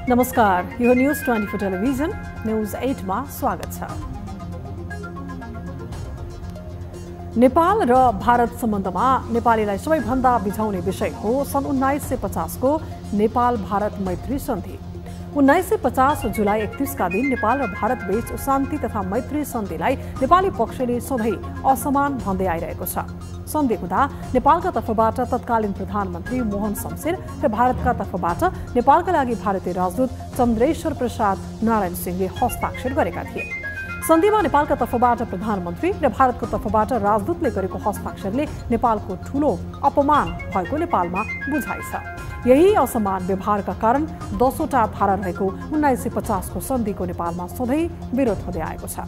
नमस्कार, यो news 24 television news 8 मा स्वागत छ। नेपाल र भारत सम्बन्धमा नेपालीलाई सबैभन्दा बिझाउने विषय हो सन् 1950 को नेपाल भारत मैत्री सन्धि। 1950 जुलाई 31 का दिन नेपाल र भारत बीच शान्ति तथा मैत्री सन्धिलाई नेपाली पक्षले सधैँ असमान भन्दै आइरहेको छ। सन्धि हुँदा नेपालका तर्फबाट तत्कालीन प्रधानमन्त्री मोहन शमशेर र भारतका तर्फबाट नेपालका लागि भारतीय राजदूत चन्द्रेश्वर प्रसाद नारायण सिंहले हस्ताक्षर गरेका थिए। सन्धिमा नेपालका तर्फबाट प्रधानमन्त्री र भारतको तर्फबाट राजदूतले गरेको हस्ताक्षरले नेपालको ठूलो अपमान भएको नेपालमा बुझाइ छ। यही असमान व्यवहारका कारण 10 वटा धारा रहेको 1950 को सन्धिको नेपालमा सधैँ विरोध हुँदै आएको छ।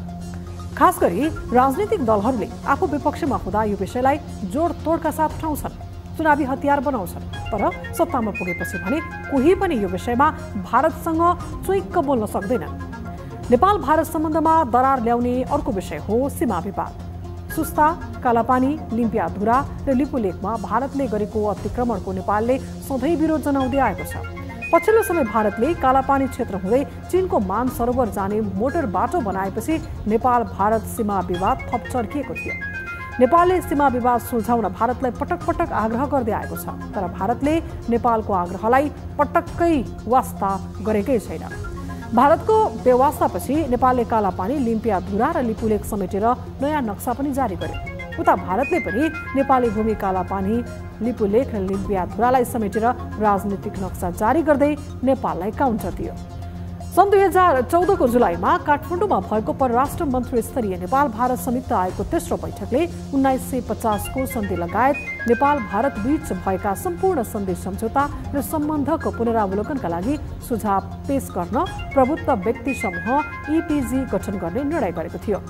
खास गरी राजनीतिक दलहरूले आफू विपक्षमा हुँदा यो विषयलाई जोडतोडका साथ उठाउँछन्, चुनावी हतियार बनाउँछन्, तर सत्तामा पुगेपछि भने कोही पनि यो विषयमा भारतसँग चुइक्क बोल्न सक्दैनन्। नेपाल भारत सम्बन्धमा दरार ल्याउने अर्को विषय हो सीमा विवाद। सुस्ता, कालापानी, लिम्पियाधुरा र लिपुलेखमा भारतले गरेको अतिक्रमणको नेपालले सधैँ विरोध जनाउँदै आएको छ। पछिल्लो समय भारतले कालापानी क्षेत्र हुँदै चीनको मानसरोवर जाने मोटर बाटो बनाएपछि नेपाल भारत सीमा विवाद थप चर्किएको थियो। नेपालले सीमा विवाद सुल्झाउन भारतलाई पटक पटक आग्रह गर्दै आएको छ, तर भारतले नेपालको आग्रहलाई पटक्कै वास्ता गरेकै छैन। भारतको बेवास्तापछि नेपालले कालापानी, लिम्पियाधुरा र लिपुलेख समेटेर नयाँ नक्सा पनि जारी गर्यो। उता भारतले पनि नेपाली भूमि कालापानी, लिपुलेख र लिम्पियाधुरालाई समेटेर राजनीतिक नक्सा जारी गर्दै नेपाललाई काउन्टर दियो। सन् 2014 को जुलाईमा काठमाडौँमा भएको परराष्ट्र मन्त्री स्तरीय नेपाल भारत संयुक्त आयोगको तेस्रो बैठकले 1950 को सन्धि लगायत नेपाल भारत बीच भएका सम्पूर्ण सन्धि सम्झौता र सम्बन्धको पुनरावलोकनका लागि सुझाव पेश गर्न प्रभुत्व व्यक्ति समूह EPG गठन गर्ने निर्णय गरेको थियो।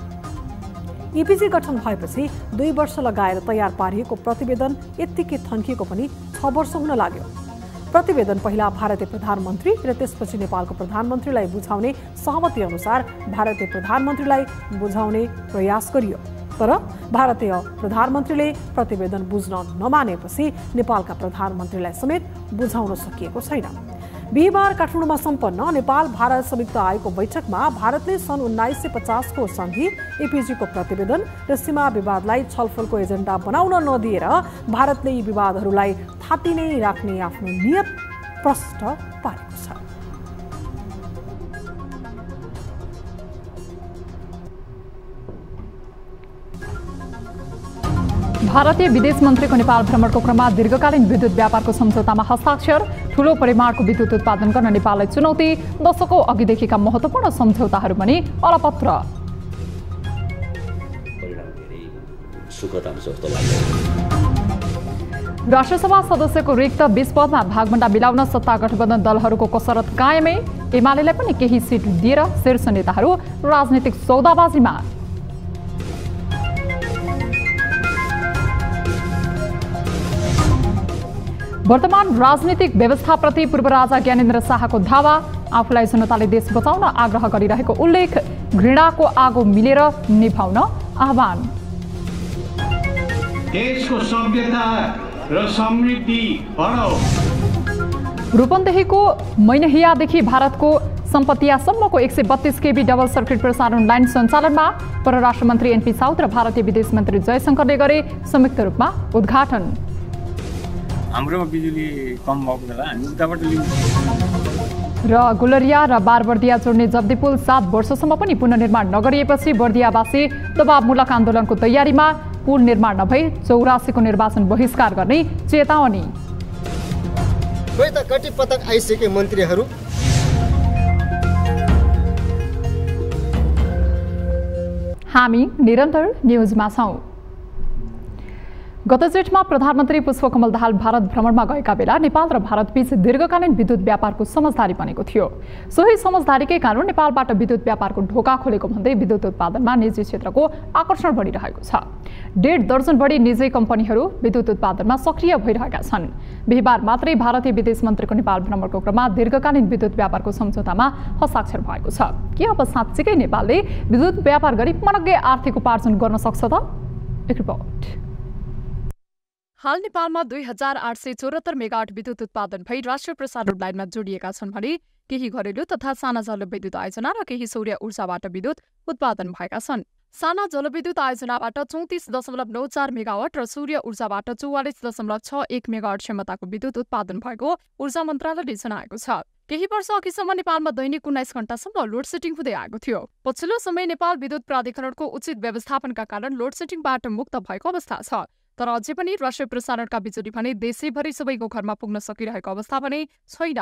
EPG गठन भएपछि 2 वर्ष लगाएर तयार पारिएको प्रतिवेदन यत्तिकै थन्किएको पनि 6 वर्ष हुन लाग्यो। प्रतिवेदन पहिला भारतीय प्रधानमन्त्री र त्यसपछि नेपालको प्रधानमन्त्रीलाई बुझाउने सहमति अनुसार भारतीय प्रधानमन्त्रीलाई बुझाउने प्रयास गरियो, तर भारतीय प्रधानमन्त्रीले प्रतिवेदन बुझ्न नमानेपछि नेपालका प्रधानमन्त्रीलाई समेत बुझाउन सकिएको छैन। बिहिबार काठमाडौँमा सम्पन्न नेपाल भारत संयुक्त आयोगको बैठकमा भारतले सन् 1950 को सन्धि, EPG को प्रतिवेदन र सीमा विवादलाई छलफलको एजेन्डा बनाउन नदिएर भारतले यी विवादहरूलाई थाती नै राख्ने आफ्नो नियत प्रष्ट पारेको छ। भारतीय विदेश मन्त्रीको नेपाल भ्रमणको क्रममा दीर्घकालीन विद्युत व्यापारको सम्झौतामा हस्ताक्षर, ठूलो परिमाणको विद्युत उत्पादन गर्न नेपाललाई चुनौती, दशकौं अघिदेखिका महत्त्वपूर्ण सम्झौताहरू पनि अलपत्र। राष्ट्रसभा सदस्यको रिक्त 20 पदमा भागभण्डा मिलाउन सत्ता गठबन्धन दलहरूको कसरत कायमै, एमालेलाई पनि केही सिट दिएर शीर्ष नेताहरू राजनीतिक सौदाबाजीमा। वर्तमान राजनीतिक व्यवस्थाप्रति पूर्व राजा ज्ञानेन्द्र शाहको धावा, आफूलाई जनताले देश बचाउन आग्रह गरिरहेको उल्लेख, घृणाको आगो मिलेर निभाउन आह्वान। देशको सभ्यता र समृद्धि बढाऊ। रूपन्देहीको मैनहियादेखि भारतको सम्पतियासम्मको 132 kV डबल सर्किट प्रसारण लाइन सञ्चालनमा परराष्ट्र मन्त्री NP साउद र भारतीय विदेश मन्त्री जयशंकरले गरे संयुक्त रूपमा उद्घाटन। हाम्रोमा बिजुली कम भएको बेला हामी उताबाट लिन्छौँ। र गुलरिया र बारबर्दिया जोड्ने जब्दी पुल 7 वर्षसम्म पनि पुनर्निर्माण नगरिएपछि बर्दियावासी दबावमूलक आन्दोलनको तयारीमा, पुल निर्माण नभई 84 को निर्वाचन बहिष्कार गर्ने चेतावनी। खोइ त कति पटक आइसके मन्त्रीहरू। हामी निरन्तर न्युजमा छौं। गत जेठमा प्रधानमन्त्री पुष्पकमल दाहाल भारत भ्रमणमा गएका बेला नेपाल र भारत बीच दीर्घकालीन विद्युत व्यापारको समझदारी बनेको थियो। सोही समझदारीकै कारण नेपालबाट विद्युत व्यापारको ढोका खोलेको भन्दै विद्युत उत्पादनमा निजी क्षेत्रको आकर्षण बढिरहेको छ। 1.5 दर्जन बढी निजी कम्पनीहरू विद्युत उत्पादनमा सक्रिय भइरहेका छन्। बिहिबार मात्रै भारतीय विदेश मन्त्रीको नेपाल भ्रमणको क्रममा दीर्घकालीन विद्युत व्यापारको सम्झौतामा हस्ताक्षर भएको छ। के अब साँच्चीकै नेपालले विद्युत व्यापार गरी मनग्गे आर्थिक उपार्जन गर्न सक्छ त? एक रिपोर्ट। हाल नेपालमा 2874 मेगावाट विद्युत उत्पादन भई राष्ट्रिय प्रसारण लाइनमा जोडिएका छन् भने केही घरेलु तथा साना जलविद्युत आयोजना र केही सौर्य ऊर्जाबाट विद्युत उत्पादन भएका छन्। साना जलविद्युत आयोजनाबाट 34.94 मेगावाट र सूर्य ऊर्जाबाट 44.61 मेगावाट क्षमताको विद्युत उत्पादन भएको ऊर्जा मन्त्रालयले जनाएको छ। केही वर्ष अघिसम्म नेपालमा दैनिक 19 घण्टासम्म लोड सेटिङ हुँदै आएको थियो। पछिल्लो समय नेपाल विद्युत प्राधिकरणको उचित व्यवस्थापनका कारण लोड सेटिङबाट मुक्त भएको अवस्था छ। तर अझै पनि राष्ट्रिय प्रसारणका बिजुली भने देशैभरि सबैको घरमा पुग्न सकिरहेको अवस्था भने छैन।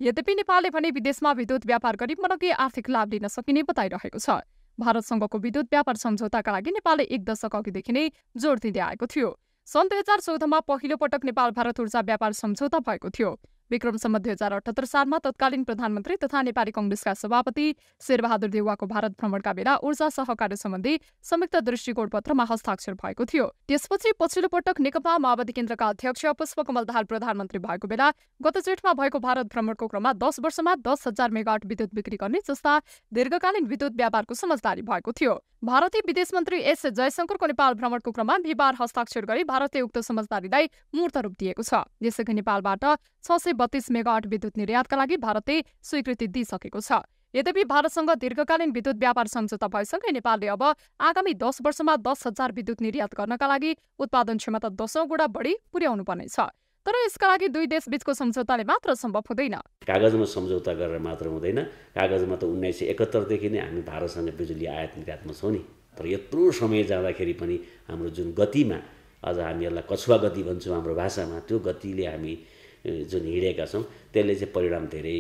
यद्यपि नेपालले भने विदेशमा विद्युत व्यापार गरी मनकी आर्थिक लाभ लिन सकिने बताइरहेको छ। भारतसँगको विद्युत व्यापार सम्झौताका लागि नेपालले 1 दशक अघिदेखि नै जोड दिँदै आएको थियो। सन् 2014मा पहिलो पटक नेपाल भारत ऊर्जा व्यापार सम्झौता भएको थियो। विक्रम सम्वत 2078 सालमा तत्कालीन प्रधानमन्त्री तथा नेपाली कांग्रेसका सभापति शेरबहादुर देउवाको भारत भ्रमणका बेला ऊर्जा सहकार्य सम्बन्धी संयुक्त दृष्टिकोण पत्रमा हस्ताक्षर भएको थियो। त्यसपछि पछिल्लो पटक नेकपा माओवादी केन्द्रका अध्यक्ष पुष्पकमल दाहाल प्रधानमन्त्री भएको बेला गत जेठमा भएको भारत भ्रमणको क्रममा 10 वर्षमा 10,000 मेगावाट विद्युत बिक्री गर्ने जस्ता दीर्घकालीन विद्युत व्यापारको समझदारी भएको थियो। भारतीय विदेश मन्त्री एस जयशंकरको नेपाल भ्रमणको क्रममा बिहिबार हस्ताक्षर गरी भारतले उक्त समझदारीलाई मूर्त रूप दिएको छ। यसैगरी नेपालबाट 632 मेगावाट विद्युत निर्यातका लागि भारतले स्वीकृति दिइसकेको छ। यद्यपि भारतसँग दीर्घकालीन विद्युत व्यापार सम्झौता भएसँगै नेपालले अब आगामी 10 वर्षमा 10,000 विद्युत निर्यात गर्नका लागि उत्पादन क्षमता 10 गुणा बढी पुर्याउनु पर्नेछ। तर यसका लागि दुई देशबीचको सम्झौताले मात्र सम्भव हुँदैन। कागजमा सम्झौता गरेर मात्र हुँदैन। कागजमा त 1971 देखि नै हामी भारतसँग बिजुली आयात निर्यातमा छौँ नि। तर यत्रो समय जाँदाखेरि पनि हाम्रो जुन गतिमा अझ हामीहरूलाई कछुवा गति भन्छौँ हाम्रो भाषामा, त्यो गतिले हामी जुन हिँडेका छौँ त्यसले चाहिँ परिणाम धेरै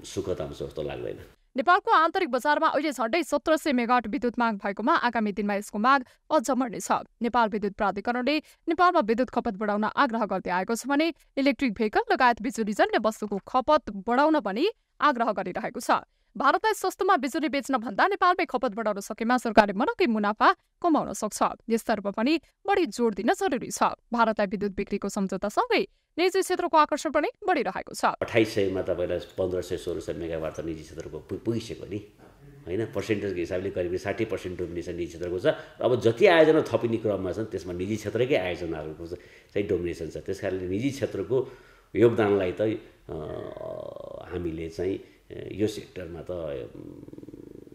सुखद आउँछ जस्तो लाग्दैन। नेपालको आन्तरिक बजारमा अहिले झण्डै 1700 मेगावाट विद्युत माग भएकोमा आगामी दिनमा यसको माग अझ बढ्नेछ। नेपाल विद्युत प्राधिकरणले नेपालमा विद्युत खपत बढाउन आग्रह गर्दै आएको छ भने इलेक्ट्रिक भेहिकल लगायत बिजुलीजन्य वस्तुको खपत बढाउन पनि आग्रह गरिरहेको छ। भारतलाई सस्तोमा बिजुली बेच्न भन्दा नेपालमै खपत बढाउन सकेमा सरकारले मनकै मुनाफा कमाउन सक्छ। यसतर्फ पनि बढी जोड दिन जरुरी छ। भारतलाई विद्युत बिक्रीको सम्झौतासँगै निजी क्षेत्रको आकर्षण पनि बढिरहेको छ। 2800 मा तपाईलाई 1500-1600 मेगावाट त निजी क्षेत्रको पुगिसक्यो नि हैन। पर्सेन्टेजको हिसाबले करिब 60% डोमिनेसन निजी क्षेत्रको छ। अब जति आयोजना थपिने क्रममा छन् त्यसमा निजी क्षेत्रकै आयोजनाहरूको चाहिँ डोमिनेसन छ। त्यसकारणले निजी क्षेत्रको योगदानलाई त हामीले चाहिँ यो सेक्टरमा त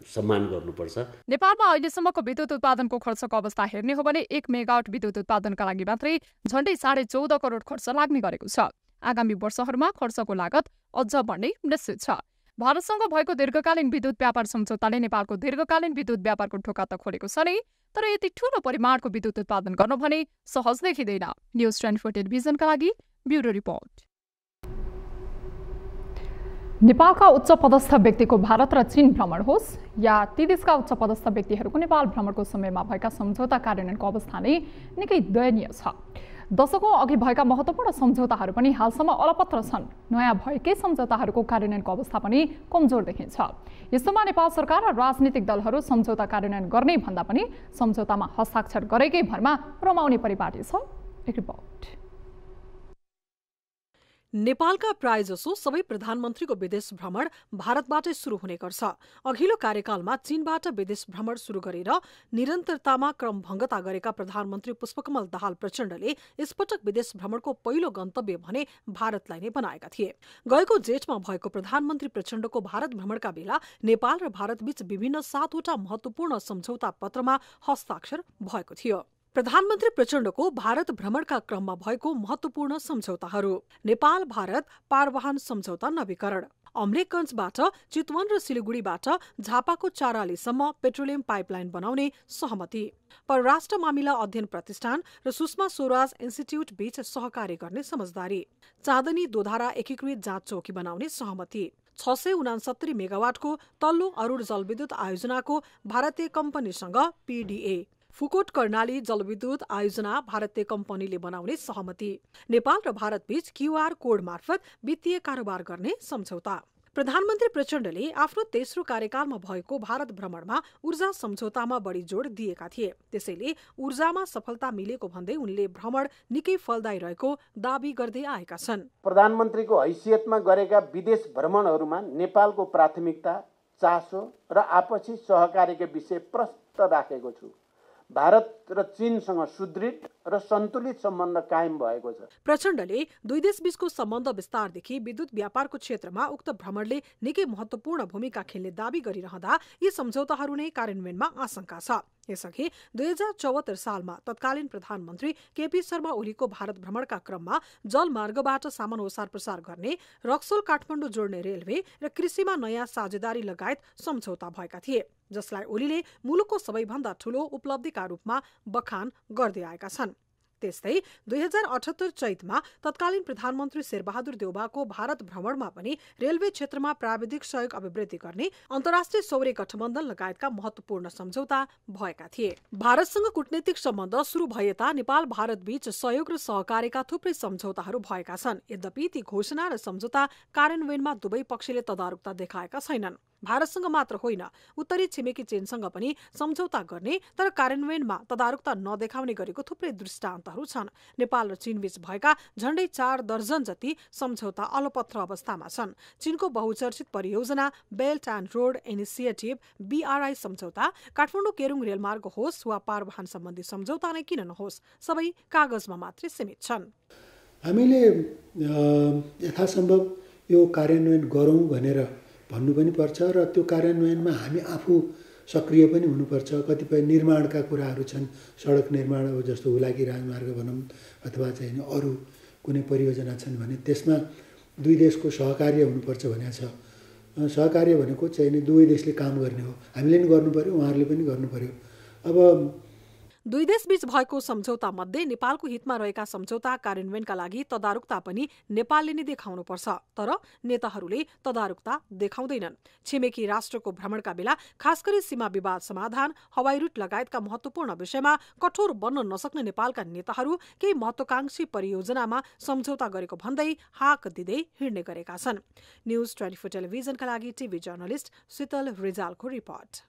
सम्मान गर्नुपर्छ। नेपालमा अहिलेसम्मको विद्युत उत्पादनको खर्चको अवस्था हेर्ने हो भने 1 मेगावाट विद्युत उत्पादनका लागि मात्रै झण्डै 14.5 करोड खर्च लाग्ने गरेको छ। आगामी वर्षहरूमा खर्चको लागत अझ बढ्ने निश्चित छ। भारतसँग भएको दीर्घकालीन विद्युत व्यापार सम्झौताले नेपालको दीर्घकालीन विद्युत व्यापारको ढोका त खोलेको छ नै, तर यति ठूलो परिमाणको विद्युत उत्पादन गर्न भने सहज देखिँदैन। न्युज 24 टेलिभिजनका लागि ब्युरो रिपोर्ट। नेपालका उच्च पदस्थ व्यक्तिको भारत र चीन भ्रमण होस् या ती देशका उच्च पदस्थ व्यक्तिहरूको नेपाल भ्रमणको समयमा भएका सम्झौता कार्यान्वयनको अवस्था नै निकै दयनीय छ। दशकौं अघि भएका महत्त्वपूर्ण सम्झौताहरू पनि हालसम्म अलपत्र छन्। नयाँ भएकै सम्झौताहरूको कार्यान्वयनको अवस्था पनि कमजोर देखिन्छ। यस्तोमा नेपाल सरकार र राजनीतिक दलहरू सम्झौता कार्यान्वयन गर्ने भन्दा पनि सम्झौतामा हस्ताक्षर गरेकै भरमा रमाउने परिपाटी छ। एक रिपोर्ट। नेपालका प्रायजसो सबै प्रधानमन्त्रीको विदेश भ्रमण भारतबाटै सुरु हुने गर्छ। अघिल्लो कार्यकालमा चीनबाट विदेश भ्रमण सुरु गरेर निरन्तरतामा क्रमभङ्गता गरेका प्रधानमन्त्री पुष्पकमल दाहाल प्रचण्डले यसपटक विदेश भ्रमणको पहिलो गन्तव्य भने भारतलाई नै बनाएका थिए। गएको जेठमा भएको प्रधानमन्त्री प्रचण्डको भारत भ्रमणका बेला नेपाल र भारतबीच विभिन्न 7 वटा महत्त्वपूर्ण सम्झौता पत्रमा हस्ताक्षर भएको थियो। प्रधानमन्त्री प्रचण्डको भारत भ्रमणका क्रममा भएको महत्त्वपूर्ण सम्झौताहरू: नेपाल भारत पारवाहन सम्झौता नवीकरण, अमलेखगञ्जबाट चितवन र सिलिगुडीबाट झापाको चारालीसम्म पेट्रोलियम पाइपलाइन बनाउने सहमति, परराष्ट्र मामिला अध्ययन प्रतिष्ठान र सुषमा स्वराज इन्स्टिच्युट बीच सहकार्य गर्ने समझदारी, चाँदनी दोधारा एकीकृत जाँच चौकी बनाउने सहमति, 669 मेगावाटको तल्लो अरूण जलविद्युत आयोजनाको भारतीय कम्पनीसँग पीडीए, फुकोट कर्णाली जलविद्युत आयोजना भारतीय कम्पनीले बनाउने सहमति, नेपाल र भारतबीच क्यूआर कोड मार्फत वित्तीय कारोबार गर्ने सम्झौता। प्रधानमन्त्री प्रचण्डले आफ्नो तेस्रो कार्यकालमा भएको भारत भ्रमणमा ऊर्जा सम्झौतामा बढी जोड दिएका थिए। त्यसैले ऊर्जामा सफलता मिलेको भन्दै उनले भ्रमण निकै फलदायी रहेको दावी गर्दै आएका छन्। प्रधानमन्त्रीको हैसियतमा गरेका विदेश भ्रमणहरूमा नेपालको प्राथमिकता, चासो र आपसी सहकार्यका विषय प्रष्ट राखेको छु। भारत र चीनसँग सुदृढ र सन्तुलित सम्बन्ध कायम भएको छ। प्रचण्डले दुई देशबीचको सम्बन्ध विस्तारदेखि विद्युत व्यापारको क्षेत्रमा उक्त भ्रमणले निकै महत्वपूर्ण भूमिका खेल्ने दावी गरिरहँदा यी सम्झौताहरू नै कार्यान्वयनमा आशंका छ। यसअघि 2074 सालमा तत्कालीन प्रधानमन्त्री केपी शर्मा ओलीको भारत भ्रमणका क्रममा जलमार्गबाट सामान ओसार प्रसार गर्ने, रक्सोल काठमाडौँ जोड्ने रेलवे र कृषिमा नयाँ साझेदारी लगायत सम्झौता भएका थिए, जसलाई ओलीले मुलुकको सबैभन्दा ठूलो उपलब्धिका रूपमा बखान गर्दै आएका छन्। त्यस्तै 2078 चैतमा तत्कालीन प्रधानमन्त्री शेरबहादुर देउबाको भारत भ्रमणमा पनि रेलवे क्षेत्रमा प्राविधिक सहयोग अभिवृद्धि गर्ने, अन्तर्राष्ट्रिय सौर्य गठबन्धन लगायतका महत्वपूर्ण सम्झौता भएका थिए। भारतसँग कूटनीतिक सम्बन्ध सुरु भएता नेपाल भारत बीच सहयोग र सहकार्यका थुप्रै सम्झौताहरू भएका छन्। यद्यपि ती घोषणा र सम्झौता कार्यान्वयनमा दुवै पक्षले तदारुकता देखाएका छैनन्। भारतसँग मात्र होइन, उत्तरी छिमेकी चीनसँग पनि सम्झौता गर्ने तर कार्यान्वयनमा तदारुकता नदेखाउने गरेको थुप्रै दृष्टान्तहरू छन्। नेपाल र चीनबीच भएका झण्डै 4 दर्जन जति सम्झौता अलपत्र अवस्थामा छन्। चीनको बहुचर्चित परियोजना belt and road initiative BRI सम्झौता, काठमाडौँ केरुङ रेलमार्ग होस् वा पारवाहन सम्बन्धी सम्झौता नै किन नहोस्, सबै कागजमा मात्रै सीमित छन्। हामीले यथासम्भव यो कार्यान्वयन गरौँ भनेर भन्नु पनि पर्छ र त्यो कार्यान्वयनमा हामी आफू सक्रिय पनि हुनुपर्छ। कतिपय निर्माणका कुराहरू छन्, सडक निर्माण जस्तो हुलाकी राजमार्ग भनौँ अथवा चाहिँ अरू कुनै परियोजना छन् भने त्यसमा दुई देशको सहकार्य हुनुपर्छ भनेको छ। सहकार्य भनेको चाहिँ दुवै देशले काम गर्ने हो, हामीले पनि गर्नु पर्यो, उहाँहरूले पनि गर्नु पर्यो। अब दुई देशबीच भएको सम्झौता मध्ये नेपालको हितमा रहेका सम्झौता कार्यान्वयनका लागि तदारुकता पनि नेपालले नै देखाउनुपर्छ, तर नेताहरूले तदारुकता देखाउँदैनन्। छिमेकी राष्ट्रको भ्रमणका बेला खास गरी सीमा विवाद समाधान, हवाई रुट लगायतका महत्वपूर्ण विषयमा कठोर बन्न नसक्ने नेपालका नेताहरू केही महत्वाकांक्षी परियोजनामा सम्झौता गरेको भन्दै हाक दिँदै हिँड्ने गरेका छन्। न्यूज 24 टेलिभिजनका लागि टिभी जर्नलिस्ट शीतल रिजालको रिपोर्ट।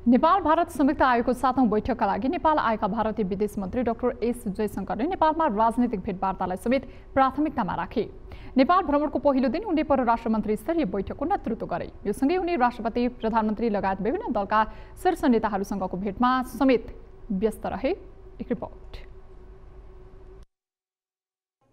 नेपाल भारत संयुक्त आयोगको 7औं बैठकका लागि नेपाल आएका भारतीय विदेश मन्त्री डाक्टर एस जयशंकरले नेपालमा राजनीतिक भेटवार्तालाई समेत प्राथमिकतामा राखे। नेपाल भ्रमणको पहिलो दिन उनले परराष्ट्र मन्त्री स्तरीय बैठकको नेतृत्व गरे। यो सँगै उनी राष्ट्रपति, प्रधानमन्त्री लगायत विभिन्न दलका शीर्ष नेताहरूसँगको भेटमा समेत व्यस्त रहे। एक रिपोर्ट।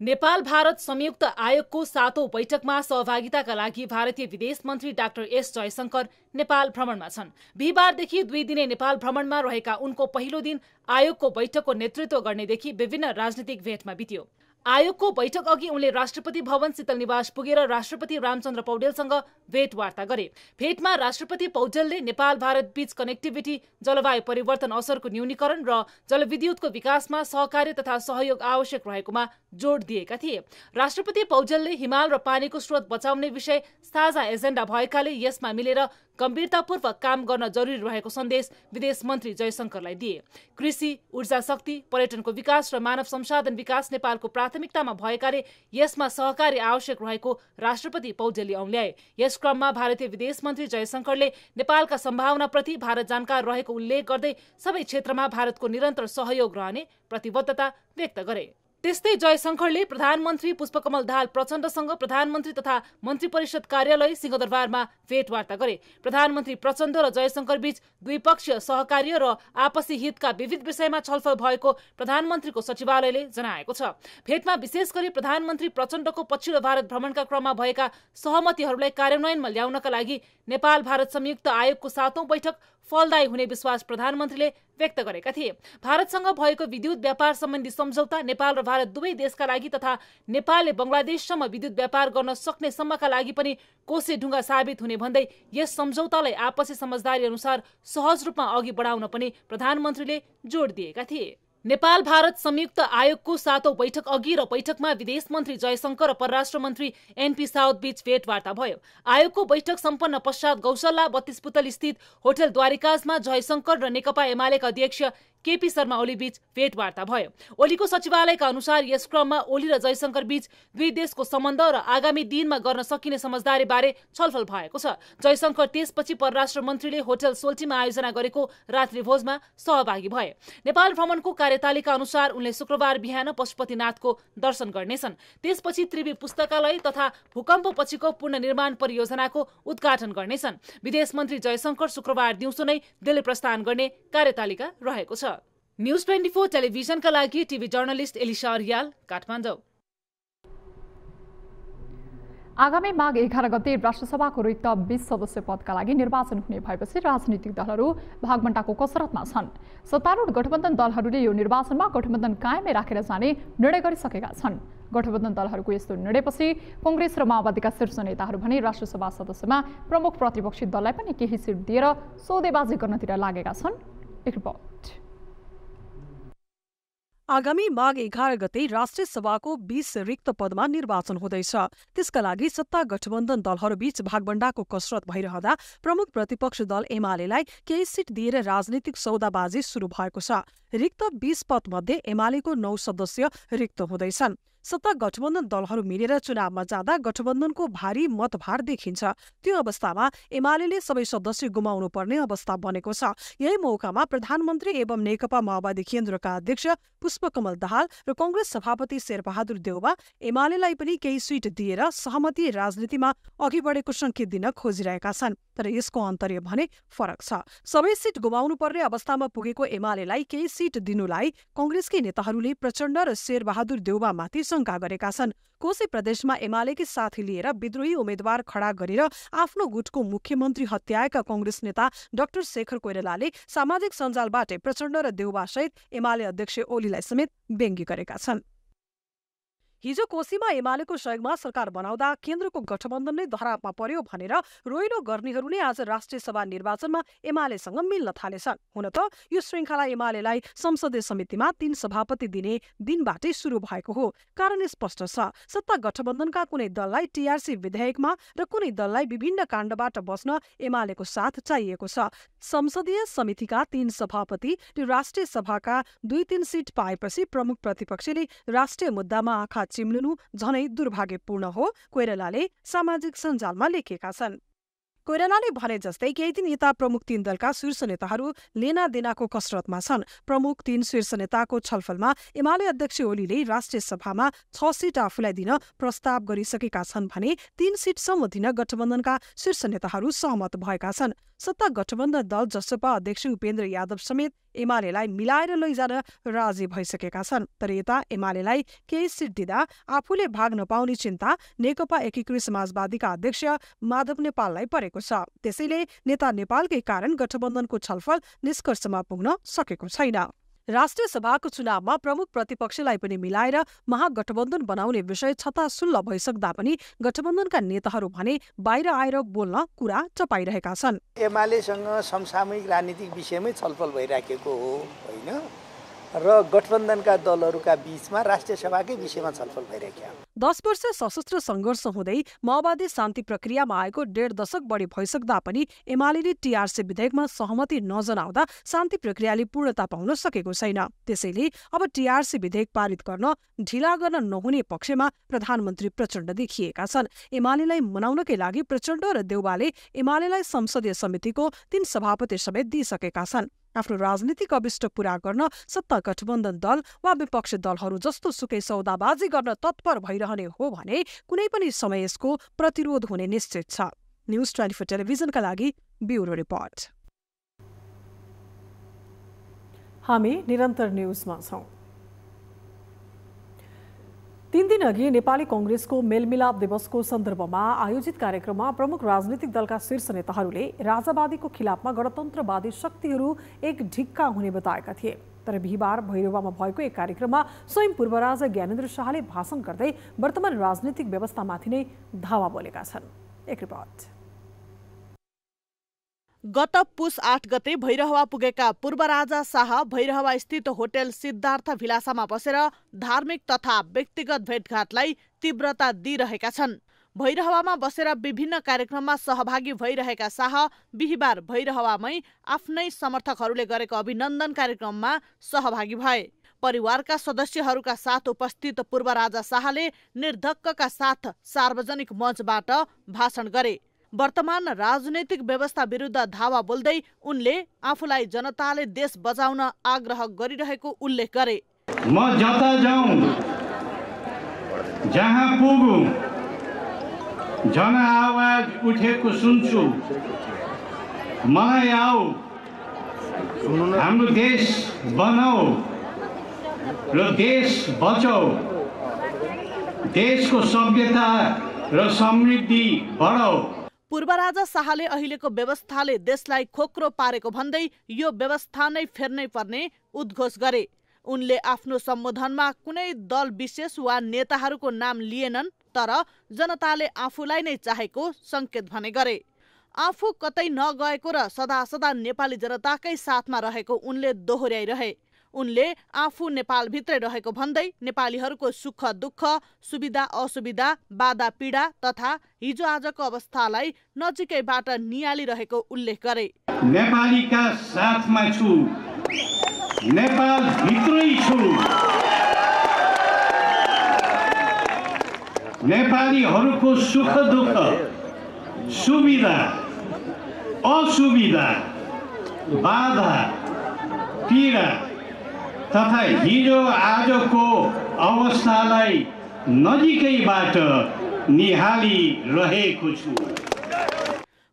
नेपाल भारत संयुक्त आयोगको 7औं बैठकमा सहभागिताका लागि भारतीय विदेश मन्त्री डाक्टर एस जयशंकर नेपाल भ्रमणमा छन्। बिहिबारदेखि 2 दिने नेपाल भ्रमणमा रहेका उनको पहिलो दिन आयोगको बैठकको नेतृत्व गर्नेदेखि विभिन्न राजनीतिक भेटमा बित्यो। आयोगको बैठक अघि उनले राष्ट्रपति भवन शीतल निवास पुगेर राष्ट्रपति रामचन्द्र पौडेलसँग भेटवार्ता गरे। भेटमा राष्ट्रपति पौडेलले नेपाल भारत बीच कनेक्टिभिटी, जलवायु परिवर्तन असरको न्यूनीकरण र जलविद्युतको विकासमा सहकार्य तथा सहयोग आवश्यक रहेकोमा जोड दिएका थिए। राष्ट्रपति पौडेलले हिमाल र पानीको स्रोत बचाउने विषय साझा एजेन्डा भएकाले यसमा मिलेर गम्भीरतापूर्वक काम गर्न जरुरी रहेको सन्देश विदेश मन्त्री जयशंकरलाई दिए। कृषि, ऊर्जा शक्ति, पर्यटनको विकास र मानव संसाधन विकास नेपालको प्राथमिकतामा भएकाले यसमा सहकार्य आवश्यक रहेको राष्ट्रपति पौडेलले औल्याए। यस क्रममा भारतीय विदेश मन्त्री जयशंकरले नेपालका सम्भावनाप्रति भारत जानकार रहेको उल्लेख गर्दै सबै क्षेत्रमा भारतको निरन्तर सहयोग रहने प्रतिबद्धता व्यक्त गरे। त्यस्तै जयशंकरले प्रधानमन्त्री पुष्पकमल दाहाल प्रचण्डसँग प्रधानमन्त्री तथा मन्त्री परिषद कार्यालय सिंहदरबारमा भेटवार्ता गरे। प्रधानमन्त्री प्रचण्ड र जयशंकर बीच द्विपक्षीय सहकार्य र आपसी हितका विविध विषयमा छलफल भएको प्रधानमन्त्रीको सचिवालयले जनाएको छ। भेटमा विशेष गरी प्रधानमन्त्री प्रचण्डको पछिल्लो भारत भ्रमणका क्रममा भएका सहमतिहरूलाई कार्यान्वयनमा ल्याउनका लागि नेपाल भारत संयुक्त आयोगको 7औं बैठक फलदायी हुने विश्वास प्रधानमन्त्रीले व्यक्त गरेका थिए। भारतसँग भएको विद्युत व्यापार सम्बन्धी सम्झौता नेपाल र भारत दुवै देशका लागि तथा नेपालले बंगलादेशसम्म विद्युत व्यापार गर्न सक्ने सम्मका लागि पनि कोसे ढुङ्गा साबित हुने भन्दै यस सम्झौतालाई आपसी समझदारी अनुसार सहज रूपमा अघि बढाउन पनि प्रधानमन्त्रीले जोड दिएका थिए। नेपाल भारत संयुक्त आयोगको 7औं बैठक अघि र बैठकमा विदेश मन्त्री जयशंकर र परराष्ट्र मन्त्री एनपी साउद बीच भेटवार्ता भयो। आयोगको बैठक सम्पन्न पश्चात गौसल्ला 32 पुतल स्थित होटल द्वारिकाजमा जयशंकर र नेकपा एमालेका अध्यक्ष केपी शर्मा ओली बीच भेटवार्ता भयो। ओलीको सचिवालयका अनुसार यस क्रममा ओली र जयशंकर बीच दुई देशको सम्बन्ध र आगामी दिनमा गर्न सकिने समझदारी बारे छलफल भएको छ। जयशंकर त्यसपछि परराष्ट्र मन्त्रीले होटल सोल्टीमा आयोजना गरेको रात्रिभोजमा सहभागी भए। नेपाल भ्रमणको कार्यतालिका अनुसार उनले शुक्रबार बिहान पशुपतिनाथको दर्शन गर्नेछन्। त्यसपछि त्रिवी पुस्तकालय तथा भूकम्पपछिको पुनर्निर्माण परियोजनाको उद्घाटन गर्नेछन्। विदेश मन्त्री जयशंकर शुक्रबार दिउँसो नै दिल्ली प्रस्थान गर्ने कार्यतालिका रहेको छ। न्यूज 24 टेलिभिजनका लागि टिभी जर्नलिस्ट एलिसा रियाल, काठमाडौँ। आगामी माघ 11 गते राष्ट्रसभाको रिक्त 20 सदस्य पदका लागि निर्वाचन हुने भएपछि राजनीतिक दलहरू भागबण्डाको कसरतमा छन्। सत्तारूढ गठबन्धन दलहरूले यो निर्वाचनमा गठबन्धन कायमै राखेर जाने निर्णय गरिसकेका छन्। गठबन्धन दलहरूको यस्तो निर्णयपछि कांग्रेस र माओवादीका शीर्ष नेताहरू भने राष्ट्रसभा सदस्यमा प्रमुख प्रतिपक्षी दललाई पनि केही सिट दिएर सौदेबाजी गर्नतिर लागेका छन्। एक रिपोर्ट। आगामी माघ 11 गते राष्ट्रिय सभाको 20 रिक्त पदमा निर्वाचन हुँदैछ। त्यसका लागि सत्ता गठबन्धन दलहरूबीच भागबण्डाको कसरत भइरहँदा प्रमुख प्रतिपक्ष दल एमालेलाई केही सिट दिएर राजनीतिक सौदाबाजी सुरु भएको छ। रिक्त 20 पदमध्ये एमालेको 9 सदस्य रिक्त हुँदैछन्। सत्ता गठबन्धन दलहरू मिलेर चुनावमा जाँदा गठबन्धनको भारी मतभार देखिन्छ। त्यो अवस्थामा एमालेले सबै सदस्य गुमाउनु पर्ने अवस्था बनेको छ। यही मौकामा प्रधानमन्त्री एवं नेकपा माओवादी केन्द्रका अध्यक्ष पुष्पकमल दाहाल र कांग्रेस सभापति शेरबहादुर देउवा एमालेलाई पनि केही सिट दिएर सहमति राजनीतिमा अघि बढेको संकेत दिन खोजिरहेका छन्। तर यसको अन्तर्य भने फरक छ। सबै सिट गुमाउनु पर्ने अवस्थामा पुगेको एमालेलाई केही सिट दिनुलाई कांग्रेसकै नेताहरूले प्रचण्ड र शेरबहादुर देउवामाथि शंका गरेका छन्। कोशी प्रदेशमा एमालेकै साथी लिएर विद्रोही उम्मेद्वार खडा गरेर आफ्नो गुटको मुख्यमन्त्री हत्याएका कांग्रेस नेता डाक्टर शेखर कोइरालाले सामाजिक सञ्जालबाट प्रचण्ड र देउवासहित एमाले अध्यक्ष ओलीलाई समेत व्यङ्ग्य गरेका छन्। हिजो कोशीमा एमालेको सहयोगमा सरकार बनाउँदा केन्द्रको गठबन्धन नै धरापमा पर्यो भनेर रोइलो गर्नेहरूले आज राष्ट्रिय सभा निर्वाचनमा एमालेसँग मिल्न थालेछन्। हुन त यो श्रृङ्खला एमालेलाई संसदीय समितिमा 3 सभापति दिने दिनबाटै सुरु भएको हो। कारण स्पष्ट छ, सत्ता गठबन्धनका कुनै दललाई टीआरसी विधेयकमा र कुनै दललाई विभिन्न काण्डबाट बस्न एमालेको साथ चाहिएको छ। संसदीय समितिका 3 सभापति र राष्ट्रिय सभाका 2-3 सिट पाएपछि प्रमुख प्रतिपक्षले राष्ट्रिय मुद्दामा आँखा चिम्लिनु झनै दुर्भाग्यपूर्ण हो, कोइरालाले सामाजिक सञ्जालमा लेखेका छन्। कोइरालाले भने जस्तै केही दिन यता प्रमुख 3 दलका शीर्ष नेताहरू लेना देनाको कसरतमा छन्। प्रमुख 3 शीर्ष नेताको छलफलमा एमाले अध्यक्ष ओलीले राष्ट्रिय सभामा 6 सिट आफूलाई दिन प्रस्ताव गरिसकेका छन् भने 3 सिटसम्म दिन गठबन्धनका शीर्ष नेताहरू सहमत भएका छन्। सत्ता गठबन्धन दल जसपा अध्यक्ष उपेन्द्र यादव समेत एमालेलाई मिलाएर लैजान राजी भइसकेका छन्। तर यता एमालेलाई केही सिट दिँदा आफूले भाग नपाउने चिन्ता नेकपा एकीकृत समाजवादीका अध्यक्ष माधव नेपाललाई परेको छ। त्यसैले नेता नेपालकै कारण गठबन्धनको छलफल निष्कर्षमा पुग्न सकेको छैन। राष्ट्रिय सभाको चुनावमा प्रमुख प्रतिपक्षलाई पनि मिलाएर महागठबन्धन बनाउने विषय छतासुल्ल भइसक्दा पनि गठबन्धनका नेताहरू भने बाहिर आएर बोल्न कुरा चपाइरहेका छन्। एमालेसँग समसामयिक राजनीतिक विषयमै छलफल भइराखेको हो होइन, र गठबन्धनका दलहरूका बीचमा राष्ट्रिय सभाकै विषयमा छलफल भइरहेको। 10 वर्ष सशस्त्र सङ्घर्ष हुँदै माओवादी शान्ति प्रक्रियामा आएको 1.5 दशक बढी भइसक्दा पनि एमालेले टीआरसी विधेयकमा सहमति नजनाउँदा शान्ति प्रक्रियाले पूर्णता पाउन सकेको छैन। त्यसैले अब टीआरसी विधेयक पारित गर्न ढिला गर्न नहुने पक्षमा प्रधानमन्त्री प्रचण्ड देखिएका छन्। एमालेलाई मनाउनकै लागि प्रचण्ड र देउवाले एमालेलाई संसदीय समितिको 3 सभापति समेत दिइसकेका छन्। आफ्नो राजनीतिक अभिष्ट पूरा गर्न सत्ता गठबन्धन दल वा विपक्षी दलहरू जस्तो सुकै सौदाबाजी गर्न तत्पर भइरहने हो भने कुनै पनि समय यसको प्रतिरोध हुने निश्चित छ। न्यूज 24 टेलिभिजनका लागि ब्युरो रिपोर्ट। हामी निरन्तर न्यूजमा छौं। 3 दिन अघि नेपाली कांग्रेसको मेलमिलाप दिवसको सन्दर्भमा आयोजित कार्यक्रममा प्रमुख राजनीतिक दलका शीर्ष नेताहरूले राजावादीको खिलाफमा गणतन्त्रवादी शक्तिहरू एक ढिक्का हुने बताएका थिए। तर बिहिबार भैरवामा भएको एक कार्यक्रममा स्वयं पूर्व राजा ज्ञानेन्द्र शाहले भाषण गर्दै वर्तमान राजनीतिक व्यवस्थामाथि नै धावा बोलेका छन्। एक रिपोर्ट। गत पुस 8 गते भैरहवा पुगेका पूर्व राजा शाह भैरहवा स्थित होटल सिद्धार्थ भिलासामा बसेर धार्मिक तथा व्यक्तिगत भेटघाटलाई तीव्रता दिइरहेका छन्। भैरहवामा बसेर विभिन्न कार्यक्रममा सहभागी भइरहेका शाह बिहिबार भैरहवामै आफ्नै समर्थकहरूले गरेको अभिनन्दन कार्यक्रममा सहभागी भए। परिवारका सदस्यहरूका साथ उपस्थित पूर्व राजा शाहले निर्धक्कका साथ सार्वजनिक मञ्चबाट भाषण गरे। वर्तमान राजनैतिक व्यवस्था विरुद्ध धावा बोल्दै उनले आफूलाई जनताले देश बचाउन आग्रह गरिरहेको उल्लेख गरे। म जता जाउँ जहाँ पुगु जनआवाज उठेको सुन्छु। मलाई आऊ हाम्रो देश बनाऊ र देश बचाऊ। देशको सभ्यता र समृद्धि बढाऊ। पूर्व राजा शाहले अहिलेको व्यवस्थाले देशलाई खोक्रो पारेको भन्दै यो व्यवस्था नै फेर्नै पर्ने उद्घोष गरे। उनले आफ्नो सम्बोधनमा कुनै दल विशेष वा नेताहरूको नाम लिएनन्, तर जनताले आफूलाई नै चाहेको संकेत भने गरे। आफू कतै नगएको र सदा सदा नेपाली जनताकै साथमा रहेको उनले दोहोर्याइरहे। उनले आफू नेपालभित्रै रहेको भन्दै नेपालीहरूको सुख दुःख, सुविधा असुविधा, बाधा पीडा तथा हिजो आजको अवस्थालाई नजिकैबाट नियालिरहेको उल्लेख गरे। नेपालीका साथमा छु, नेपाल भित्रै छु। नेपालीहरूको सुख दुःख, सुविधा असुविधा, बाधा पीडा तथा हिजो आजको अवस्थालाई नजिकैबाट निहालिरहेको छु।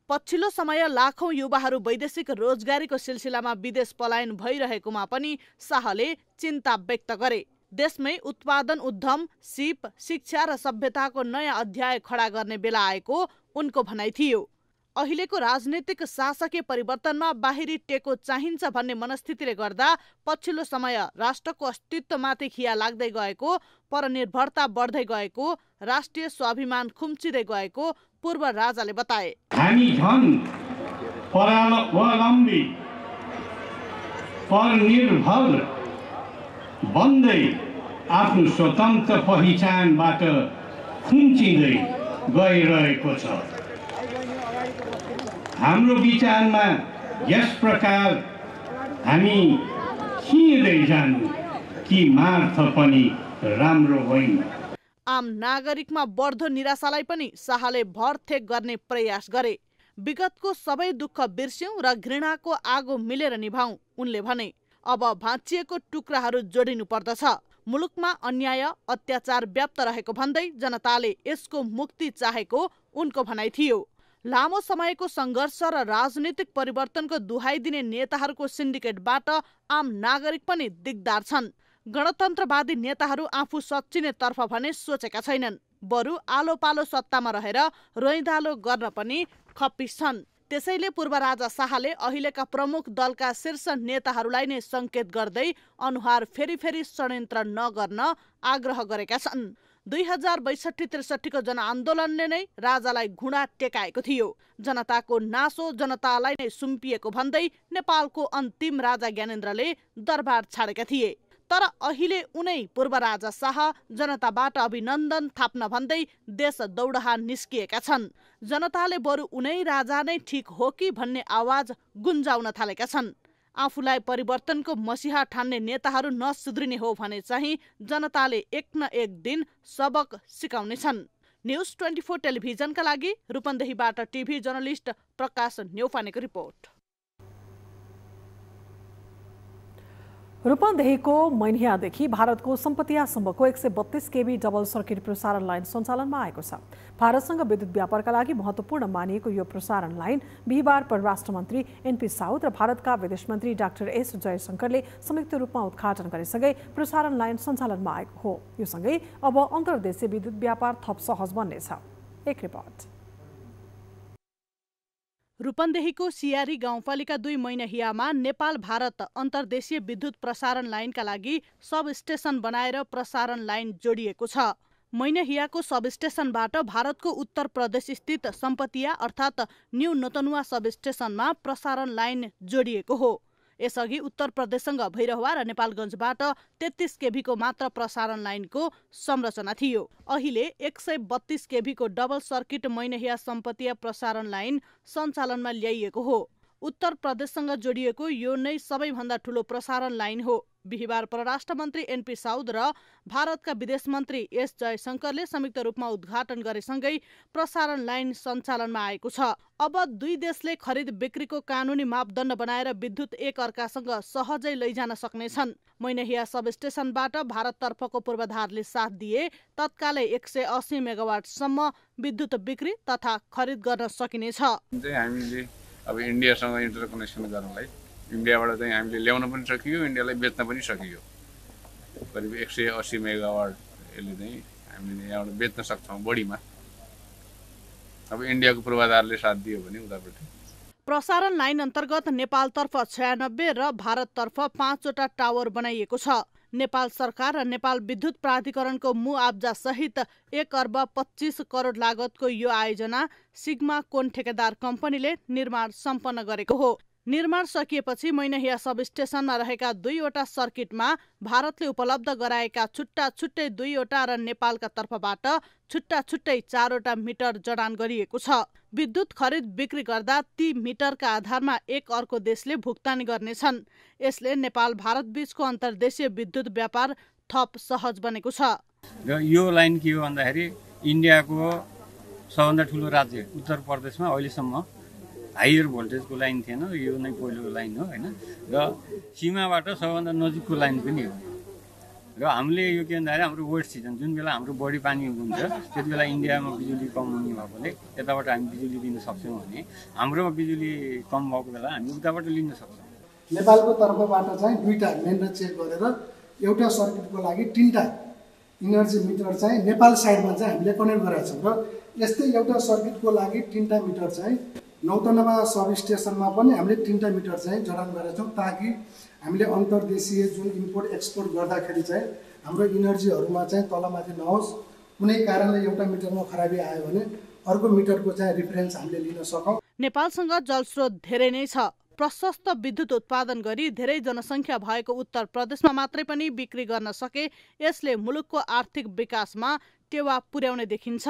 पछिल्लो समय लाखौं युवाहरू वैदेशिक रोजगारीको सिलसिलामा विदेश पलायन भइरहेकोमा पनि शाहले चिन्ता व्यक्त गरे। देशमै उत्पादन उद्यम, सिप, शिक्षा र सभ्यताको नयाँ अध्याय खडा गर्ने बेला आएको उनको भनाइ थियो। अहिलेको राजनीतिक शासकीय परिवर्तनमा बाहिरी टेको चाहिन्छ भन्ने मनस्थितिले गर्दा पछिल्लो समय राष्ट्रको अस्तित्वमाथि खिया लाग्दै गएको, परनिर्भरता बढ्दै गएको, राष्ट्रिय स्वाभिमान खुम्चिँदै गएको पूर्व राजाले बताए। हामी झन् परावलम्बी, परनिर्भर बन्दै आफ्नो स्वतन्त्र पहिचानबाट खुम्चिँदै गइरहेको छ। हाम्रो विचारमा यस प्रकार हामी खिँदै जानु कि मार्थ पनि राम्रो होइन। आम नागरिकमा बढ्दो निराशालाई पनि शाहले भरथेक गर्ने प्रयास गरे। विगतको सबै दुःख बिर्स्यौं र घृणाको आगो मिलेर निभाऊ उनले भने। अब भाँचिएको टुक्राहरू जोडिनु पर्दछ। मुलुकमा अन्याय अत्याचार व्याप्त रहेको भन्दै जनताले यसको मुक्ति चाहेको उनको भनाइ थियो। लामो समयको सङ्घर्ष र राजनीतिक परिवर्तनको दुहाई दिने नेताहरूको सिन्डिकेटबाट आम नागरिक पनि दिगदार छन्। गणतन्त्रवादी नेताहरू आफू सच्चिने तर्फ भने सोचेका छैनन्, बरु आलो पालो सत्तामा रहेर रोइँदालो गर्न पनि खप्पिस छन्। त्यसैले पूर्व राजा शाहले अहिलेका प्रमुख दलका शीर्ष नेताहरूलाई नै संकेत गर्दै अनुहार फेरि फेरि षड्यन्त्र नगर्न आग्रह गरेका छन्। 2062-63 को जनआन्दोलनले नै राजालाई घुँडा टेकाएको थियो। जनताको नासो जनतालाई नै सुम्पिएको भन्दै नेपालको अन्तिम राजा ज्ञानेन्द्रले दरबार छाडेका थिए। तर अहिले उनै पूर्व राजा शाह जनताबाट अभिनन्दन थाप्न भन्दै देश दौडहा निस्किएका छन्। जनताले बरु उनै राजा नै ठिक हो कि भन्ने आवाज गुन्जाउन थालेका छन्। आफूलाई परिवर्तनको मसिहा ठान्ने नेताहरू नसुध्रिने हो भने चाहिँ जनताले एक न एक दिन सबक सिकाउनेछन्। न्युज 24 टेलिभिजनका लागि रूपन्देहीबाट टिभी जर्नलिस्ट प्रकाश न्यौपानेको रिपोर्ट। रूपन्देहीको मैनियादेखि भारतको सम्पतियासम्मको 132 केबी डबल सर्किट प्रसारण लाइन सञ्चालनमा आएको छ। भारतसँग विद्युत व्यापारका लागि महत्त्वपूर्ण मानिएको यो प्रसारण लाइन बिहिबार परराष्ट्र मन्त्री एनपी साउद र भारतका विदेश मन्त्री डाक्टर एस जयशंकरले संयुक्त रूपमा उद्घाटन गरेसँगै प्रसारण लाइन सञ्चालनमा आएको हो। यो सँगै अब अन्तर्देशीय विद्युत व्यापार थप सहज बन्नेछ। एक रिपोर्ट। रूपन्देहीको सियारी गाउँपालिका 2 मैनहियामा नेपाल भारत अन्तर्देशीय विद्युत प्रसारण लाइनका लागि सब स्टेशन बनाएर प्रसारण लाइन जोडिएको छ। मैनहियाको सब स्टेशनबाट भारतको उत्तर प्रदेश स्थित सम्पतिया अर्थात् न्यू नतनुवा सब स्टेशनमा प्रसारण लाइन जोडिएको हो। यसअघि उत्तर प्रदेशसँग भैरहवा र नेपालगञ्जबाट 33 केभी को मात्र प्रसारण लाइनको संरचना थियो। अहिले 132 केभी को डबल सर्किट मैनहिया सम्पत्तिया प्रसारण लाइन सञ्चालनमा ल्याइएको हो। उत्तर प्रदेशसँग जोडिएको यो नै सबैभन्दा ठूलो प्रसारण लाइन हो। बिहिबार परराष्ट्र मन्त्री एनपी साउद र भारतका विदेश मन्त्री एस जयशंकरले संयुक्त रूपमा उद्घाटन गरेसँगै प्रसारण लाइन सञ्चालनमा आएको छ। अब दुई देशले खरिद बिक्रीको कानूनी मापदण्ड बनाएर विद्युत एक अर्कासँग सहजै लैजान सक्नेछन्। मैनहिया सब स्टेशनबाट भारततर्फको पूर्वाधारले साथ दिए तत्कालै 180 मेगावाटसम्म विद्युत बिक्री तथा खरिद गर्न सकिनेछ। हामीले अब इन्डियासँग इन्टरकनेक्सन गर्नलाई इन्डियाबाट चाहिँ हामीले ल्याउन पनि सकियो, इन्डियालाई बेच्न पनि सकियो। करिब 180 मेगावाट यसले चाहिँ हामीले यहाँबाट बेच्न सक्छौँ बढीमा। अब इन्डियाको पूर्वाधारले साथ दियो भने उतापट्टि। प्रसारण लाइन अन्तर्गत नेपालतर्फ 96 र भारततर्फ 5 वटा टावर बनाइएको छ। नेपाल सरकार र नेपाल विद्युत प्राधिकरणको मुआब्जा सहित 1 अर्ब 25 करोड लागतको यो आयोजना सिग्मा कोन ठेकेदार कम्पनीले निर्माण सम्पन्न गरेको हो। निर्माण सकिएपछि मैनहिया सब स्टेशनमा रहेका 2वटा सर्किटमा भारतले उपलब्ध गराएका छुट्टा छुट्टै 2वटा र नेपालका तर्फबाट छुट्टा छुट्टै 4वटा मिटर जडान गरिएको छ। विद्युत खरिद बिक्री गर्दा ती मिटरका आधारमा एक अर्को देशले भुक्तानी गर्नेछन्। यसले नेपाल भारत बीचको अन्तर्देशीय विद्युत व्यापार थप सहज बनेको छ। यो लाइन के हो भन्दाखेरि इन्डियाको सबभन्दा ठुलो राज्य उत्तर प्रदेशमा अहिलेसम्म हायर भोल्टेजको लाइन थिएन, यो नै पहिलो लाइन हो हैन, र सीमाबाट सबभन्दा नजिकको लाइन पनि हो। र हामीले यो के भन्दाखेरि हाम्रो वेट सिजन जुन बेला हाम्रो बढी पानी हुन्छ त्यति बेला इन्डियामा बिजुली कम हुने भएकोले यताबाट हामी बिजुली दिन सक्छौँ भने हाम्रोमा बिजुली कम भएको बेला हामी उताबाट लिन सक्छौँ। नेपालको तर्फबाट चाहिँ 2टा मेन चेक गरेर एउटा सर्किटको लागि 3टा इनर्जी मिटर चाहिँ नेपाल साइडमा चाहिँ हामीले कनेक्ट गराएको छौँ। र यस्तै एउटा सर्किटको लागि 3टा मिटर चाहिँ नौतन्वा सब स्टेसनमा पनि हामीले 3टा मिटर चाहिँ जडान गरेका छौँ, ताकि हामीले अन्तर्देशीय जुन इम्पोर्ट एक्सपोर्ट गर्दाखेरि चाहिँ हाम्रो इनर्जीहरूमा चाहिँ तलमाथि नहोस्। कुनै कारणले एउटा मिटरमा खराबी आयो भने अर्को मिटरको चाहिँ रिफरेन्स हामीले लिन सकौँ। नेपालसँग जलस्रोत धेरै नै छ। प्रशस्त विद्युत उत्पादन गरी धेरै जनसङ्ख्या भएको उत्तर प्रदेशमा मात्रै पनि बिक्री गर्न सके यसले मुलुकको आर्थिक विकासमा टेवा पुर्याउने देखिन्छ।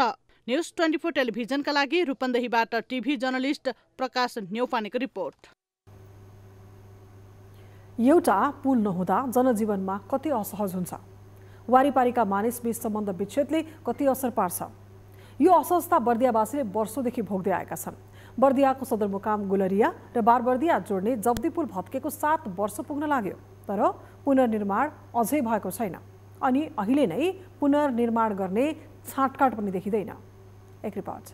न्युज 24 टेलिभिजनका लागि रूपन्देहीबाट टिभी जर्नलिस्ट प्रकाश न्यौपानेको रिपोर्ट। एउटा पुल नहुँदा जनजीवनमा कति असहज हुन्छ, वारिपारीका मानिसबीच सम्बन्ध विच्छेदले कति असर पार्छ। यो असहजता बर्दियावासीले वर्षौंदेखि भोग्दै आएका छन्। बर्दियाको सदरमुकाम गुलरिया र बारबर्दिया जोड्ने जब्दी पुल भत्केको 7 वर्ष पुग्न लाग्यो, तर पुनर्निर्माण अझै भएको छैन। अनि अहिले नै पुनर्निर्माण गर्ने छाँटकाट पनि देखिँदैन। एक रिपोर्ट।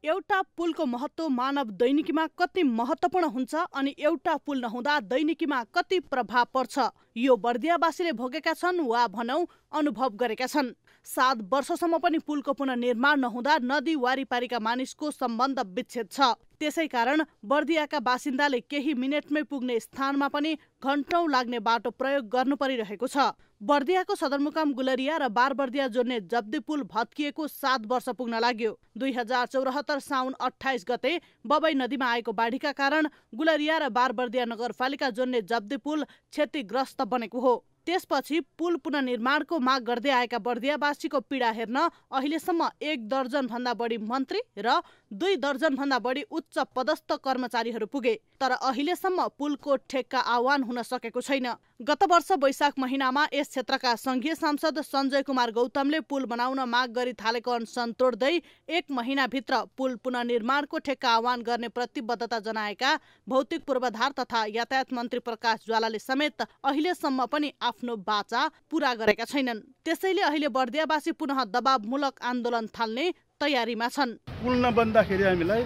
एउटा पुलको महत्त्व मानव दैनिकीमा कति महत्त्वपूर्ण हुन्छ अनि एउटा पुल नहुँदा दैनिकीमा कति प्रभाव पर्छ, यो बर्दियावासीले भोगेका छन् वा भनौं अनुभव गरेका छन्। 7 वर्षसम्म पनि पुलको पुनर्निर्माण नहुँदा नदी वारिपारीका मानिसको सम्बन्ध विच्छेद छ। त्यसै कारण बर्दियाका बासिन्दाले केही मिनेटमै पुग्ने स्थानमा पनि घण्टौं लाग्ने बाटो प्रयोग गर्नु परिरहेको छ। बर्दियाको सदरमुकाम गुलरिया र बारबर्दिया जोड्ने जब्दी पुल भत्किएको 7 वर्ष पुग्न लाग्यो। 2074 साउन 28 गते बबई नदीमा आएको बाढीका कारण गुलरिया र बारबर्दिया नगरपालिका जोड्ने जब्दी पुल क्षतिग्रस्त बनेको हो। त्यसपछि पुल पुनर्निर्माणको माग गर्दै आएका बर्दियावासीको पीडा हेर्न अहिलेसम्म 1 दर्जन भन्दा बढी मन्त्री र 2 दर्जन भन्दा बढी उच्च पदस्थ कर्मचारीहरू पुगे, तर अहिलेसम्म पुलको ठेक्का आह्वान हुन सकेको छैन। गत वर्ष वैशाख महिनामा यस क्षेत्रका संघीय सांसद सञ्जय कुमार गौतमले पुल बनाउन माग गरी थालेको अनसन तोड्दै 1 महिनाभित्र पुल पुनर्निर्माणको ठेक्का आह्वान गर्ने प्रतिबद्धता जनाएका भौतिक पूर्वाधार तथा यातायात मन्त्री प्रकाश ज्वालाले समेत अहिलेसम्म पनि आफ्नो बाचा पूरा गरेका छैनन्। त्यसैले अहिले बर्दियावासी पुनः दबावमूलक आन्दोलन थाल्ने तयारीमा छन्। पुल नबन्दाखेरि हामीलाई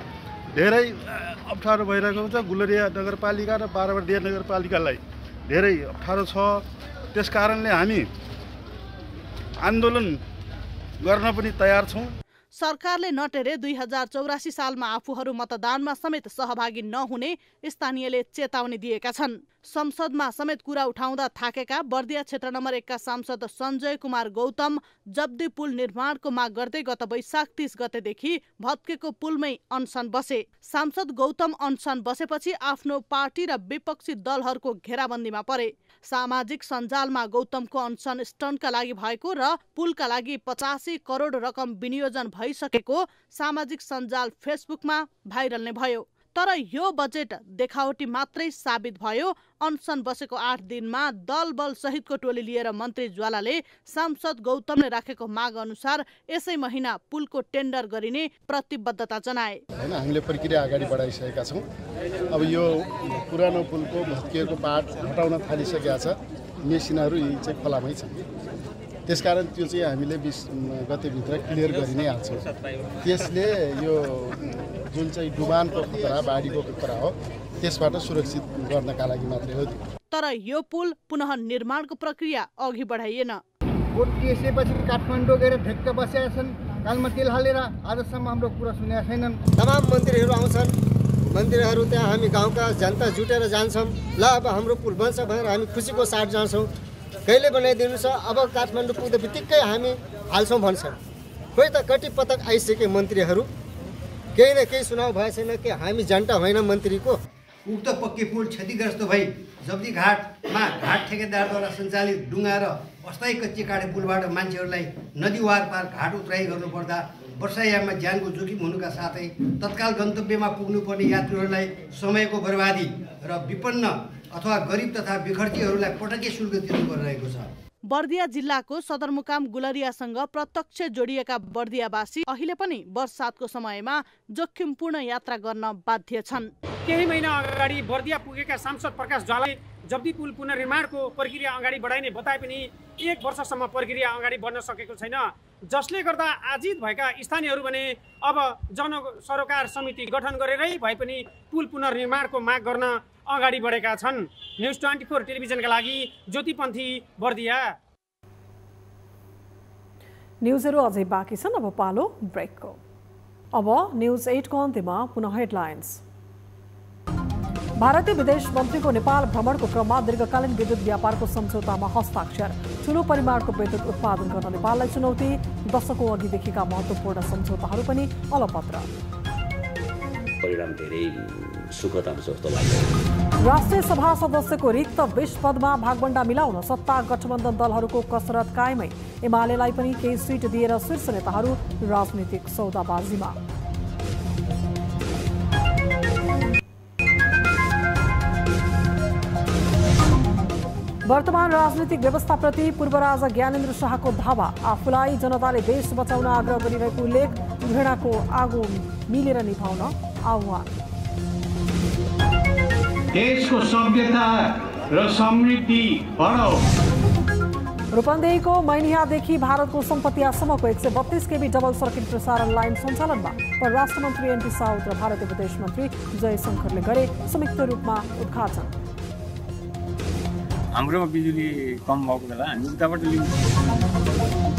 धेरै अप्ठ्यारो भइरहेको हुन्छ। गुलरिया नगरपालिका र बारबर्दिया नगरपालिकालाई धेरै अप्ठ्यारो छ। त्यसकारणले हामी आन्दोलन गर्न पनि तयार छौँ। सरकारले नटेरे 2084 सालमा आफूहरू मतदानमा समेत सहभागी नहुने स्थानीयले चेतावनी दिएका छन्। संसदमा समेत कुरा उठाउँदा थाकेका बर्दिया क्षेत्र नम्बर 1 का सांसद सञ्जय कुमार गौतम जब्दी पुल निर्माणको माग गर्दै गत वैशाख 30 गतेदेखि भत्केको पुलमै अनसन बसे। सांसद गौतम अनसन बसेपछि आफ्नो पार्टी र विपक्षी दलहरूको घेराबन्दीमा परे। सामाजिक सञ्जालमा गौतमको अनसन स्टन्टका लागि भएको र पुलका लागि 85 करोड रकम विनियोजन भइसकेको सामाजिक सञ्जाल फेसबुकमा भाइरल नै भयो। तर यो बजेट देखावटी मात्रै साबित भयो। अनसन बसेको 8 दिनमा दल बल सहितको टोली लिएर मन्त्री ज्वालाले सांसद गौतमले राखेको माग अनुसार यसै महिना पुलको टेन्डर गरिने प्रतिबद्धता जनाए। हैन, हामीले प्रक्रिया अगाडि बढाइसकेका छौँ। अब यो पुरानो पुलको भत्किएको पार्ट हटाउन थालिसकेका छ। मेसिनहरू यी चाहिँ खोलामै छन्। त्यसकारण त्यो चाहिँ हामीले 20 गतेभित्र क्लियर गरि नै हाल्छौँ। त्यसले यो जुन चाहिँ डुबानको खतरा बाढीको खतरा हो त्यसबाट सुरक्षित गर्नका लागि मात्रै हो। तर यो पुल पुनः निर्माणको प्रक्रिया अघि बढाइएन। भोट टिएसएपछि काठमाडौँ गएर ढेक्क बसेका छन्, कालमा तेल हालेर। आजसम्म हाम्रो कुरा सुनेका छैनन्। तमाम मन्त्रीहरू आउँछन्, मन्त्रीहरू त्यहाँ हामी गाउँका जनता जुटेर जान्छौँ। ल अब हाम्रो पुल बन्छ भनेर हामी खुसीको साथ जान्छौँ। कहिले बनाइदिनु छ, अब काठमाडौँ पुग्दा बित्तिकै हामी हाल्छौँ भन्छन्। खोइ त कति पटक आइसके मन्त्रीहरू, केही न केही सुनाउ भए छैन कि हामी जनता होइन मन्त्रीको। उक्त पक्की पुल क्षतिग्रस्त भई जब्दी घाटमा घाट ठेकेदारद्वारा सञ्चालित डुङ्गा र अस्थायी कच्ची काठे पुलबाट मान्छेहरूलाई नदी वार पार घाट उत्राइ गर्नुपर्दा वर्षायाममा ज्यानको जोखिम हुनुका साथै तत्काल गन्तव्यमा पुग्नुपर्ने यात्रीहरूलाई समयको बर्बादी र विपन्न अथवा गरिब तथा विखर्तीहरूलाई पटके शुल्क तिर्नु परिरहेको छ। बर्दिया जिल्लाको सदरमुकाम गुलरियासँग प्रत्यक्ष जोडिएका बर्दियावासी अहिले पनि बर्सातको समयमा जोखिमपूर्ण यात्रा गर्न बाध्य छन्। केही महिना अगाडि बर्दिया पुगेका सांसद प्रकाश ज्वालाले जब्दी पुल पुनर्निर्माणको प्रक्रिया अगाडि बढाइने बताए पनि 1 वर्षसम्म प्रक्रिया अगाडि बढ्न सकेको छैन। जसले गर्दा आजित भएका स्थानीयहरू भने अब जनसरोकार समिति गठन गरेरै भए पनि पुल पुनर्निर्माणको माग गर्न अगाडि बढेका छन्। न्युज 24 टेलिभिजनका लागि ज्योतिपन्थी, बर्दिया। न्युजहरू अझै बाँकी छन्, अब पालो ब्रेकको। अब न्युज 8 को अन्त्यमा पुनः हेडलाइन्स। भारतीय विदेश मन्त्रीको नेपाल भ्रमणको क्रममा दीर्घकालीन विद्युत व्यापारको सम्झौतामा हस्ताक्षर। ठूलो परिमाणको विद्युत उत्पादन गर्न नेपाललाई चुनौती। दशकौं अघिदेखिका महत्त्वपूर्ण सम्झौताहरू पनि अलपत्र। परिणाम धेरै सुखद आउँछ जस्तो लाग्छ। राष्ट्रिय सभा सदस्यको रिक्त 20 पदमा भागबण्डा मिलाउन सत्ता गठबन्धन दलहरूको कसरत कायमै। एमालेलाई पनि केही सिट दिएर शीर्ष नेताहरू राजनीतिक सौदाबाजीमा। वर्तमान राजनीतिक व्यवस्थाप्रति पूर्व राजा ज्ञानेन्द्र शाहको धावा। आफूलाई जनताले देश बचाउन आग्रह गरिरहेको उल्लेख। घृणाको आगो मिलेर निभाउन आह्वान। देशको सभ्यता र समृद्धि बढाओ। रूपन्देहीको मैनियादेखि भारतको सम्पत्तियासम्मको 132 केबी डबल सर्किट प्रसारण लाइन सञ्चालनमा। परराष्ट्र मन्त्री एनपी साउद र भारतीय विदेश मन्त्री जयशंकरले गरे संयुक्त रूपमा उद्घाटन। हाम्रोमा बिजुली कम भएको बेला हामी उताबाट लिन्छौँ।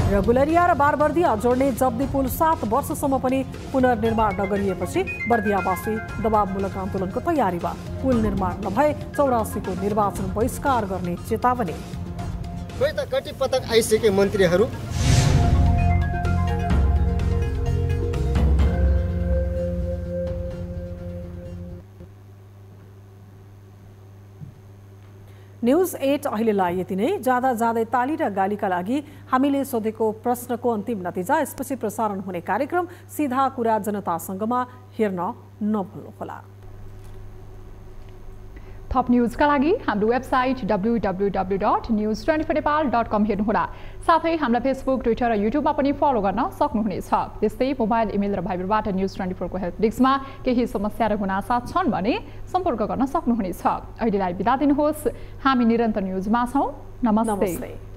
र गुलरिया र बारबर्दिया जोड्ने जब्दी पुल 7 वर्षसम्म पनि पुनर्निर्माण नगरिएपछि बर्दियावासी दबावमूलक आन्दोलनको तयारीमा। पुल निर्माण नभए 84 को निर्वाचन बहिष्कार गर्ने चेतावनी। खोइ त कति पटक आइसके मन्त्रीहरू। न्युज 8 अहिलेलाई यति नै। जाँदा जाँदै ताली र गालीका लागि हामीले सोधेको प्रश्नको अन्तिम नतिजा यसपछि प्रसारण हुने कार्यक्रम सीधा कुरा जनतासँगमा हेर्न नभुल्नुहोला। थप न्युजका लागि हाम्रो वेबसाइट www.news24nepal.com हेर्नुहोला। साथै हामीलाई फेसबुक, ट्विटर र युट्युबमा पनि फलो गर्न सक्नुहुनेछ। त्यस्तै मोबाइल, इमेल र भाइबरबाट न्युज 24 को हेल्प डेस्कमा केही समस्या र गुनासा छन् भने सम्पर्क गर्न सक्नुहुनेछ। अहिलेलाई बिदा दिनुहोस्। हामी निरन्तर न्युजमा छौँ। नमस्ते।